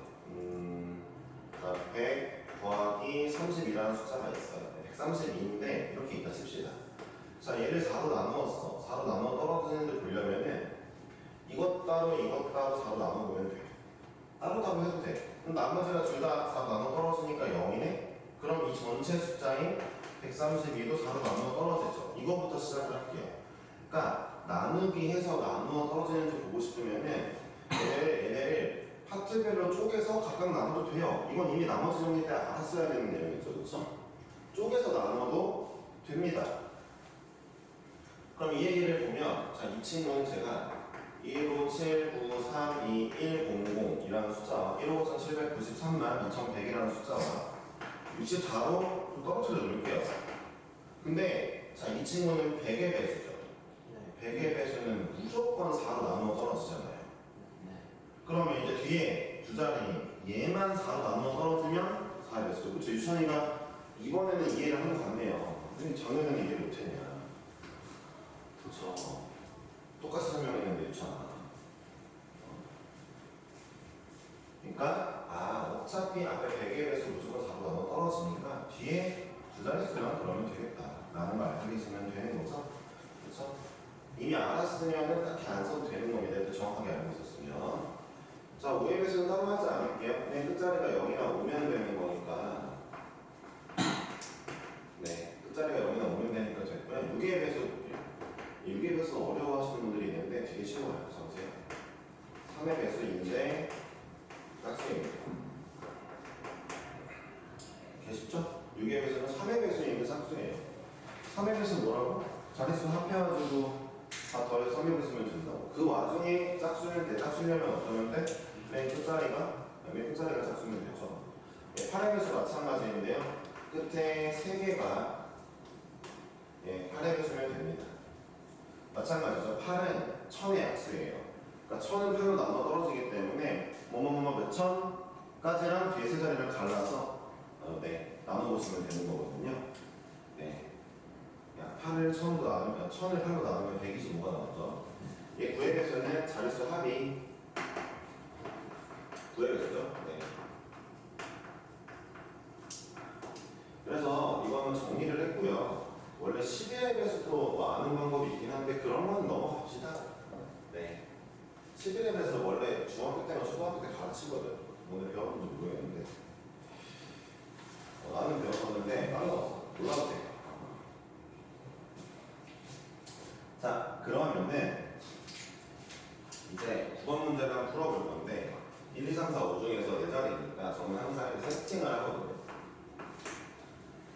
100 더하기 30이라는 숫자가 있어요. 132인데 이렇게 있다 칩시다. 자, 얘를 4로 나누었어. 4로 나누어 떨어지는데 보려면은 이것 따로 4로 나눠보면 돼. 따로 해도 돼. 그럼 나머지가 둘 다 4로 나눠 떨어지니까 0이네? 그럼 이 전체 숫자인 132도 4로 나누어 떨어지죠. 이거부터 시작을 할게요. 그러니까 나누기 해서 나누어 떨어지는지 보고 싶으면은 얘네를 파트별로 쪼개서 각각 나눠도 돼요. 이건 이미 나머지 정리 때 알았어야 되는 내용이죠. 그렇죠? 쪼개서 나눠도 됩니다. 그럼 이 얘기를 보면 자, 이 친구는 제가 1, 5, 7, 9, 3, 2, 1, 0, 0 이라는 숫자와 1억 5,793만 2,100이라는 숫자와 64로 떨어뜨려 놓을게요. 근데 자, 이 친구는 100의 배수죠. 100의 배수는 무조건 4로 나누어 떨어지잖아요. 그러면 이제 뒤에 두 자리 얘만 4로 나누어 떨어지면 4의 배수죠. 그렇죠? 유찬이가 이번에는 이해를 한 것 같네요. 근데 작년에는 이해 못했냐. 그렇죠. 똑같이 설명했는데 유찬아. 그러니까 어차피 앞에 100의 배수 무조건 4로 나눠 떨어지니까 뒤에 두 자릿수만 그러면 되겠다 라는 걸 알고 계시면 되는 거죠. 그렇죠? 이미 알았으면 딱히 안 써도 되는 겁니다. 정확하게 알고 있었으면. 자, 5의 배수는 따로 하지 않을게요. 그냥 끝자리가 0이나 오면 되는 거니까. 네, 끝자리가 0이나 오면 되니까 됐고요. 6의 배수 볼게요. 6의 배수 어려워하시는 분들이 있는데 되게 쉬워요. 자, 보세요. 3의 배수인데 짝수입니다. 이렇게 쉽죠? 6의 배수는 3의 배수인데 짝수예요. 3의 배수는 뭐라고? 자릿수 합해가지고 다 더해서 3의 배수면 된다고. 그 와중에 짝수면 돼. 짝수려면 어쩌면 돼? 맨 끝자리가 짝수면 되죠. 8의 배수 마찬가지인데요. 끝에 3개가 8의 배수면 됩니다. 마찬가지죠. 8은 1000의 약수예요. 그러니까 1000은 8로 나눠 떨어지기 때문에 몇 천까지랑 뒤에 세 자리를 갈라서 나눠보시면 되는 거거든요. 네. 8을 1000으로 나누면 1000을 8로 나누면 125가 나오죠. 얘 9의 배수는 자릿수 합이 9의 배수죠. 네. 그래서 이거는 정리를 했고요. 원래 11의 배수도 아는 방법이 있긴 한데 그런 건 넘어갑시다. 네. 11의 배수 원래 중학교 때나 초등학교 때 가르치거든. 오늘 배웠는지 모르겠는데. 나는 배웠었는데 까먹었어. 몰라도 돼. 자, 그러면은 이제 9번 문제를 한번 풀어볼 건데 1, 2, 3, 4, 5 중에서 4자리니까 저는 항상 이렇게 세팅을 하거든요.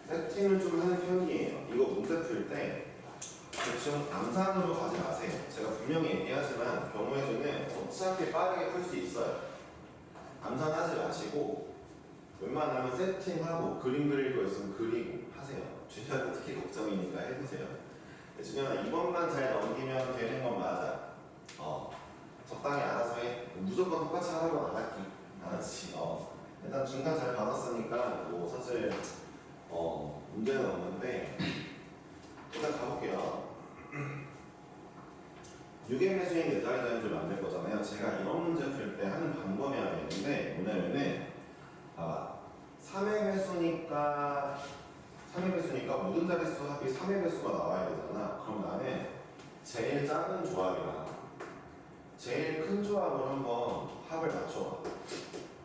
세팅을 좀 하는 편이에요. 이거 문제 풀 때 대충 암산으로 가지 마세요. 제가 분명히 얘기하지만 경우의 수는 어차피 빠르게 풀 수 있어요. 암산하지 마시고 웬만하면 세팅하고 그림 그릴 거 있으면 그리고 하세요. 주변은 특히 걱정이니까 해보세요. 주변아 이번만 잘 넘기면 되는 건 맞아. 적당히 알아서 해. 무조건 똑같이 하라고는 안 할게. 알았지? 일단 중간 잘 받았으니까 뭐 사실 문제는 없는데 일단 가볼게요. 6의 매수인 4자리 자연수를 만들 거잖아요. 제가 이런 문제 풀 때 하는 방법이 하나 있는데 뭐냐면은 봐봐 3의 매수니까 모든 자릿수 합이 3의 매수가 나와야 되잖아. 그럼 나는 제일 작은 조합이랑 제일 큰 조합을 한번 합을 맞춰봐.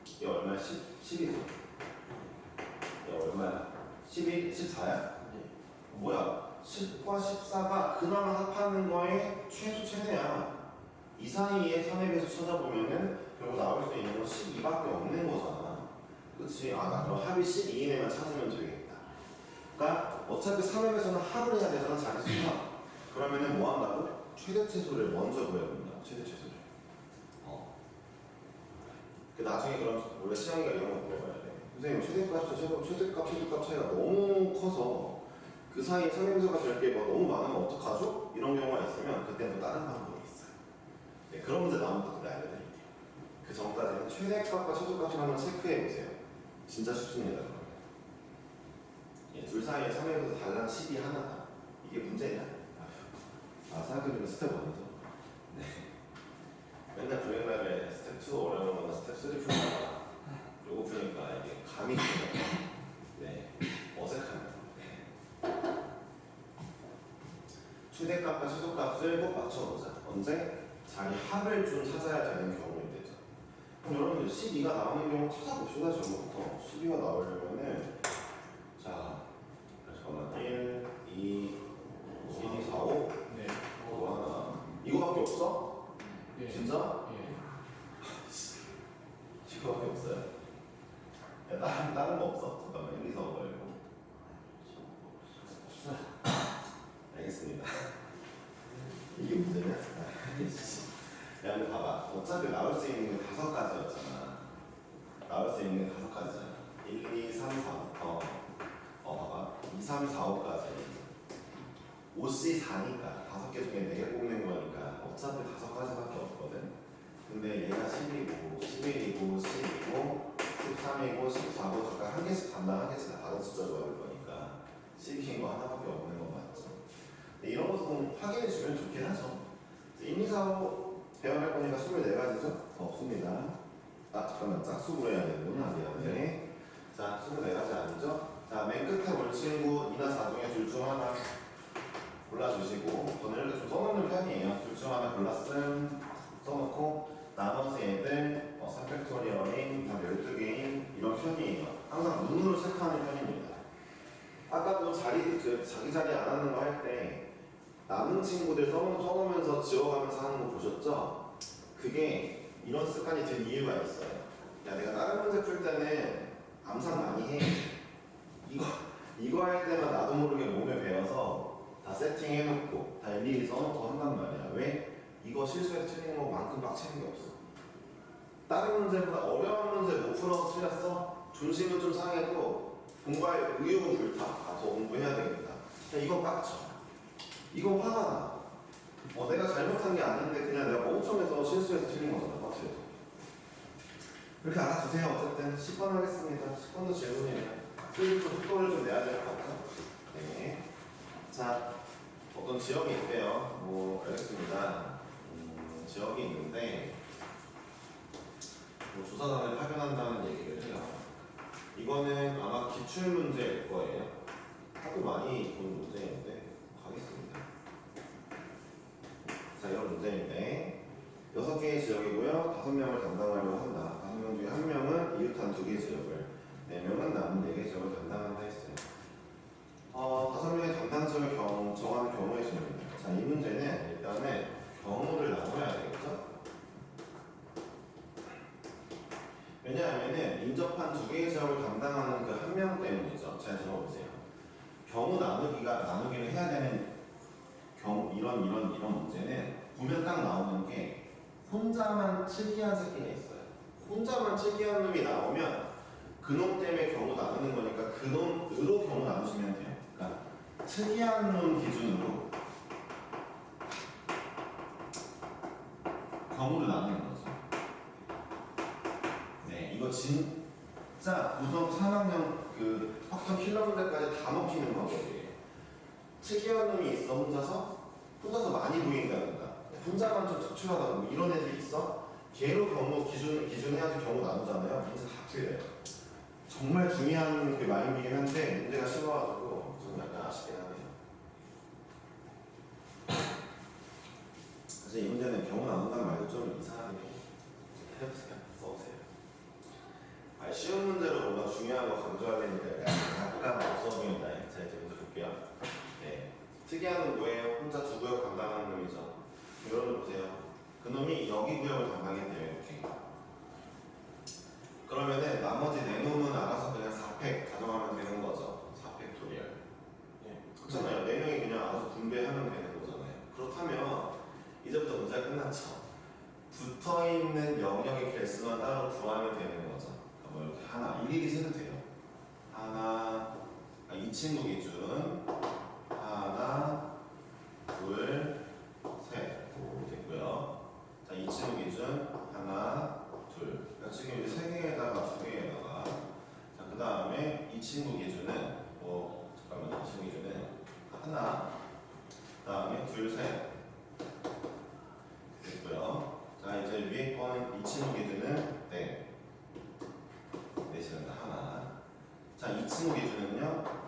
이게 얼마야? 10이죠? 이게 얼마야? 11? 14야? 뭐야? 10과 14가 그나마 합하는 거에 최소 최대야. 이 사이에 3의 배수 찾아보면은 결국 나올 수 있는 건 12밖에 없는 거잖아. 그치? 아, 나 그럼 합이 12이네만 찾으면 되겠다. 그러니까 어차피 3의 배수는 합을 해야 되잖아, 자릿수가. 그러면은 뭐 한다고? 최대 최소를 먼저 구해본다. 최대 최소를. 그 나중에 그럼 원래 시영이가 이런 거 물어봐야 돼. 선생님 최대값 차이가 너무 커서 그 사이에 상임수가 별게 뭐 너무 많으면 어떡하죠? 이런 경우가 있으면 그때는 또 다른 방법이 있어요. 네, 그런 문제 나오면 또 그때 알려드릴게요. 그 전까지는 최대값과 최소값을 한번 체크해 보세요. 진짜 쉽습니다. 예, 둘 사이에 상임수 다른 10이 하나다. 이게 문제냐? 생각해보면 스텝 1이죠. 네. 맨날 브레인랩에 스텝 2 어려운 거나 스텝 3 푸니까 요거 푸니까 이게 감이 네, 어색합니다. 최대값과 최소값을 꼭 맞춰보자. 언제? 자리 합을 좀 찾아야 되는 경우인 되죠. 그럼 여러분들 12가 나오는 경우 찾아봅시다. 지금부터 12가 나오려면은 자, 잠깐만 1, 2, 3, 4, 5 네. 뭐 하나 이거밖에 없어? 예. 진짜? 예. 이거밖에 없어요? 야, 다른 거 없어? 잠깐만 1, 2, 4, 5 말고 알겠습니다. 이게 문제냐? 야, 근데 봐봐. 어차피 나올 수 있는 게 5가지였잖아. 나올 수 있는 게 5가지잖아. 1, 2, 3, 4부터 봐봐. 2, 3, 4, 5까지 5C 4니까 5개 중에 4개 뽑는 거니까 어차피 5가지밖에 없거든. 근데 얘가 10이고 11이고 10이고 13이고 14고 각각 한 개씩 담당 한 개씩 다 다른 숫자 조합일 거니까 10인 거 하나밖에 없는 거 맞죠? 이런 것도 확인해 주면 좋긴 하죠. 1, 2, 4, 5 배워낼 거니까 24가지죠? 없습니다. 잠깐만 짝수 구해야 되는구나. 미안해. 자, 24가지 아니죠? 자, 맨 끝에 올 친구 2나 4 중에 둘 중 하나 골라주시고 저는 이렇게 좀 써놓는 편이에요. 둘 중 하나 골랐음 써놓고 나머지 애들 3팩토리얼인 12개인 이런 편이에요. 항상 눈으로 체크하는 편입니다. 아까도 자기 자리 안 하는 거 할 때 남은 친구들 써놓으면서 지워가면서 하는 거 보셨죠? 그게 이런 습관이 든 이유가 있어요. 야, 내가 다른 문제 풀 때는 암산 많이 해. 이거 할 때만 나도 모르게 몸에 배워서 다 세팅해놓고 다 일일이 써놓고 한단 말이야. 왜? 이거 실수해서 틀리는 것만큼 빡치는 게 없어. 다른 문제보다 어려운 문제 못 풀어서 틀렸어? 존심은 좀 상해도 공부할 의욕은 불타. 더 공부해야 되겠다. 이거 빡쳐. 이거 화가 나. 내가 잘못한 게 아닌데 그냥 내가 멍청해서 실수해서 틀린 거잖아. 빡쳐서. 그렇게 알아두세요. 어쨌든 10번 하겠습니다. 10번도 질문이에요. 슬슬 속도를 좀 내야 될 것 같아요. 네. 자, 어떤 지역이 있대요. 알겠습니다. 지역이 있는데 조사단을 파견한다는 얘기를 해요. 이거는 아마 기출문제일 거예요. 하도 많이 본 문제인데 가겠습니다. 자, 이런 문제인데 6개의 지역이고요. 5명을 담당하려고 한다. 5명 중에 1명은 이웃한 2개 지역을 4명은 남은 4개 지역을 담당한다 했어요. 5명의 담당 지역을 정하는 경우의 수입니다. 자, 이 문제는 일단은 경우를 나눠야 되겠죠? 왜냐하면은 인접한 2개의 지역을 담당하는 그 1명 때문이죠. 잘 들어보세요. 경우 나누기를 해야 되는 경우 이런 문제는 보면 딱 나오는 게 혼자만 특이한 새끼가 있어요. 혼자만 특이한 놈이 나오면 그놈 때문에 경우 나누는 거니까 그놈으로 경우 나누시면 돼요. 그러니까 특이한 놈 기준으로 경우를 나누는 거죠. 네, 이거 진짜 고등 3학년 그 닥터 킬러 문제까지 다 먹히는 방법이에요. 특이한 놈이 있어 혼자서 많이 보인다든가 혼자만 좀 특출하다 뭐 이런 애들이 있어. 걔로 경우 기준해야지 경우 나누잖아요. 문제 다 틀려요. 정말 중요한 그 마인드이긴 한데 문제가 쉬워가지고 저는 약간 아쉽긴 하네요. 그래서 이 문제는 경우 나눈다는 말도 좀 이상하긴 해요. 해보세요. 써보세요. 쉬운 문제로 뭔가 중요한 거 강조해야 되니까 약간 없어 보인다. 자 이제 문제 볼게요. 네. 특이한 놈 뭐예요? 혼자 두 구역 담당하는 놈이죠. 이런 놈 보세요. 그 놈이 여기 구역을 담당했대요. 이렇게. 그러면은 나머지 네 놈은 알아서 그냥 4팩 가져가면 되는 거죠. 4팩토리얼. 예. 그렇잖아요. 네 명이 그냥 알아서 분배하면 되는 거잖아요. 그렇다면 이제부터 문제가 끝났죠. 붙어있는 영역의 개수만 따로 구하면 되는 거죠. 뭐 이렇게 하나, 일일이 세도 돼요. 하나, 이 친구 기준 하나, 둘, 셋 됐고요. 자, 이 친구 기준 하나, 둘. 그러니까 지금 이제 세 개에다가 두 개에다가 자, 그 다음에 이 친구 기준은 잠깐만요. 이 친구 기준은 하나, 그 다음에 둘, 셋 됐고요. 자, 이제 위에 거는 이 친구 기준은 네. 넷이는 하나. 자, 이 친구 기준은요.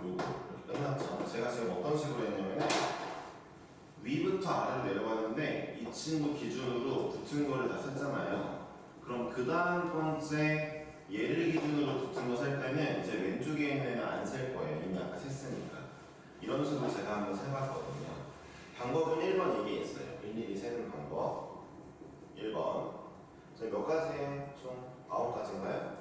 요거 이렇게 끝났죠. 제가 지금 어떤 식으로 했냐면 위부터 아래로 내려가는데 이 친구 기준으로 붙은 거를 다 셌잖아요. 그럼 그 다음 번째 얘를 기준으로 붙은 거 셀 때는 이제 왼쪽에 있는 애는 안 셀 거예요. 이미 아까 셌으니까. 이런 식으로 제가 한번 세봤거든요. 방법은 1번 이게 있어요. 일일이 세는 방법. 1번. 저희 몇 가지예요? 총 9가지인가요?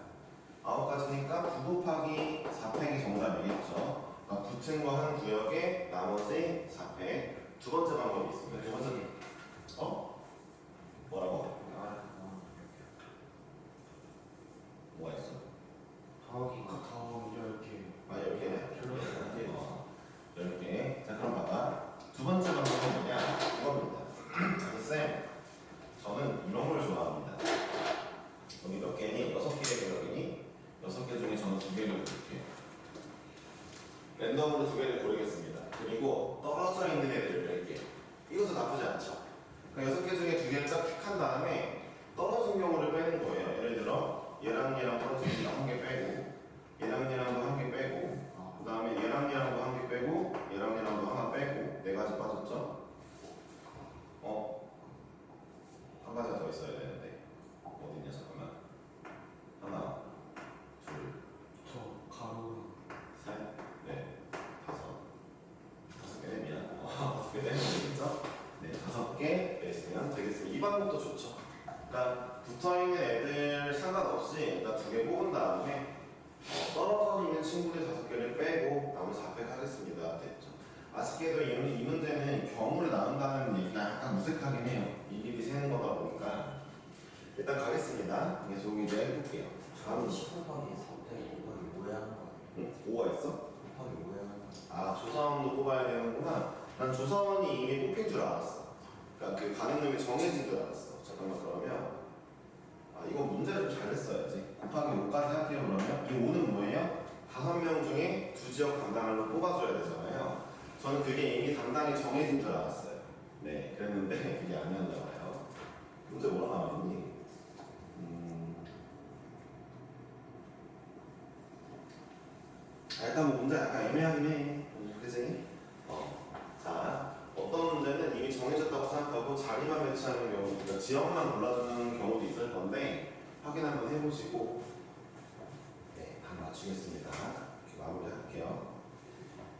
9가지니까 9 곱하기 4팩이 정답이겠죠. 그러니까 붙은 거 한 구역에 나머지 4팩. 두 번째 방법이 있습니다. 두 번째 뭐라고? 뭐가 있어? 더하기가 더 10개. 아 10개네? 10개. 자 그럼 봐봐. 두 번째 방법은 뭐냐? 이겁니다. 쌤, 저는 이런 걸 좋아합니다. 여기 몇 개니? 6개의 개혁이니? 6개 중에 저는 2개를 고를게요. 랜덤으로 2개를 고르겠습니다. 그리고 떨어져 있는 애들을 뺄게요. 이것도 나쁘지 않죠? 그러니까 6개 중에 2개를 딱 픽한 다음에 떨어진 경우를 빼는 거예요. 예를 들어 얘랑 얘랑 떨어지는 거 한 개 빼고 얘랑 얘랑도 한 개 빼고 그 다음에 얘랑 얘랑도 한 개 빼고 얘랑 얘랑도 하나 빼고 4가지 빠졌죠? 한 가지가 더 있어야 되는데 어딨냐 잠깐만 하나 저 가로. 셋, 넷, 다섯 개 되면 5개 되면 되겠죠? 네, 5개 내시면 되겠습니다. 이 방법도 좋죠. 그러니까 붙어있는 애들 상관없이 일단 2개 뽑은 다음에 떨어져 있는 친구들 5개를 빼고 나머지 4팩 하겠습니다. 됐죠? 아쉽게도 이 문제는 경우를 나눈다는 얘기가 약간 무색하긴 해요. 일일이 세는 거다 보니까 일단 가겠습니다. 그래서 여기 이제 해볼게요. 다음 10 곱하기 4팩 곱하기 5에 하는 거 아니에요? 5가 있어? 곱하기 5에 하는 거 아 조사원도 뽑아야 되는구나. 난 조사원이 이미 뽑힌 줄 알았어. 그러니까 그 가는 놈이 정해진 줄 알았어. 잠깐만 그러면 이거 문제를 좀 잘했어야지. 곱하기 5까지 할게요. 그러면 이 5는 뭐예요? 5명 중에 2지역 담당을 뽑아줘야 되잖아요. 저는 그게 이미 담당이 정해진 줄 알았어요. 네, 그랬는데 그게 아니었나 봐요. 문제 뭐라 나왔니? 일단 뭐 문제 약간 애매하긴 해. 그지? 자, 어떤 문제는 이미 정해졌다고 생각하고 자리만 배치하는 경우, 그러니까 지역만 골라주는 경우도 있을 건데 확인 한번 해보시고 네, 다 맞추겠습니다. 이렇게 마무리할게요.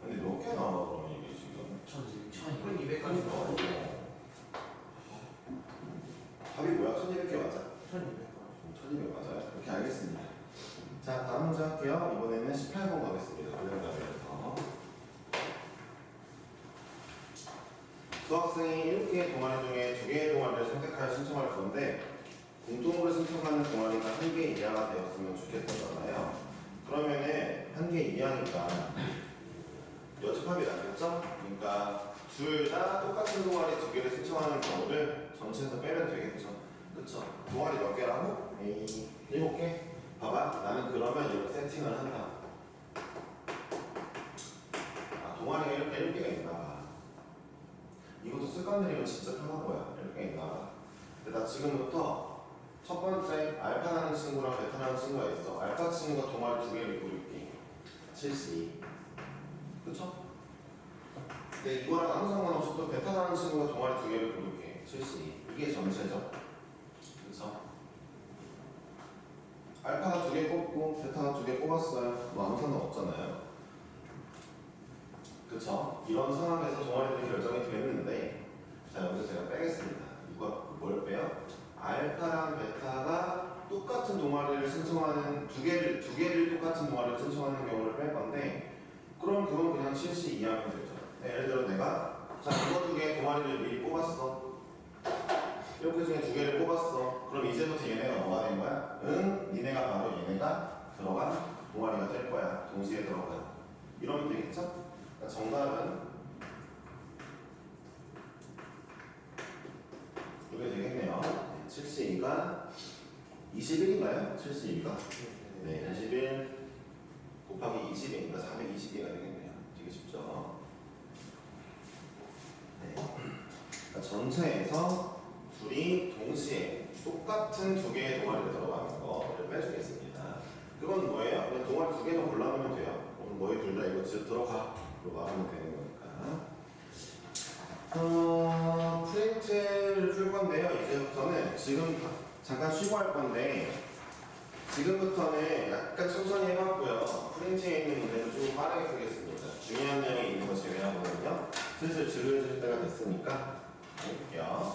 근데 몇 개 나와 그러면 이게 지금? 1200까지 나와요. 답이 뭐야? 1200개 맞아? 1200까지 1200 맞아요? 이렇게 알겠습니다. 자, 다음 문제 할게요. 이번에는 18번 가겠습니다. 관련자에서 수학생이 7개의 동아리 중에 2개의 동아리를 선택하여 신청할 건데 공통으로 신청하는 동아리가 1개 이하가 되었으면 좋겠다잖아요. 그러면은 1개 이하니까 여집합이 낫겠죠? 그러니까 둘 다 똑같은 동아리 2개를 신청하는 경우를 전체에서 빼면 되겠죠? 그쵸? 동아리 몇 개라고? 7개? 봐봐, 나는 그러면 이렇게 세팅을 한다. 1개가 있나 봐. 이것도 습관 들이면 진짜 편한 거야. 1개가 있나 봐. 근데 나 지금부터 첫 번째 알파라는 친구랑 베타라는 친구가 있어. 알파 친구가 동아리 2개를 입고 있게 72. 그쵸? 근데 이거랑 아무 상관없이 또 베타라는 친구가 동아리 2개를 고를게 72. 이게 전체죠. 그쵸? 알파가 2개 뽑고 베타가 2개 뽑았어요. 뭐 아무 상관없잖아요. 그쵸? 이런 상황에서 동아리들이 결정이 됐는데, 자 여기서 제가 빼겠습니다. 누가 뭘 빼요? 알파랑 베타가 똑같은 동아리를 신청하는 두 개를 똑같은 동아리를 신청하는 경우를 뺄 건데, 그럼 그건 그냥 72 하면 되죠. 예를 들어 내가 자 이거 2개 동아리를 미리 뽑았어. 이렇게 중에 2개를 뽑았어. 그럼 이제부터 얘네가 뭐가 된 거야? 응, 니네가 바로 얘네가 들어간 동아리가 될 거야. 동시에 들어간. 이러면 되겠죠? 그러니까 정답은 이게 되겠네요. 72가 21인가요? 72가? 네, 21 곱하기 20이니까 420개가 되겠네요. 되게 쉽죠? 네. 그러니까 전체에서 둘이 동시에 똑같은 2개의 동아리가 들어가는 거를 빼주겠습니다. 그건 뭐예요? 그냥 동아리 2개만 골라놓으면 돼요. 그럼 너희 둘 다 이거 진짜 들어가. 로 말하면 되는 거니까. 프린트를 풀 건데요. 이제부터는 지금 잠깐 쉬고 할 건데 지금부터는 약간 천천히 해봤고요. 프린트에 있는 문제를 좀 빠르게 풀겠습니다. 중요한 내용이 있는 거 제외하고는요. 슬슬 지루해질 때가 됐으니까 해볼게요.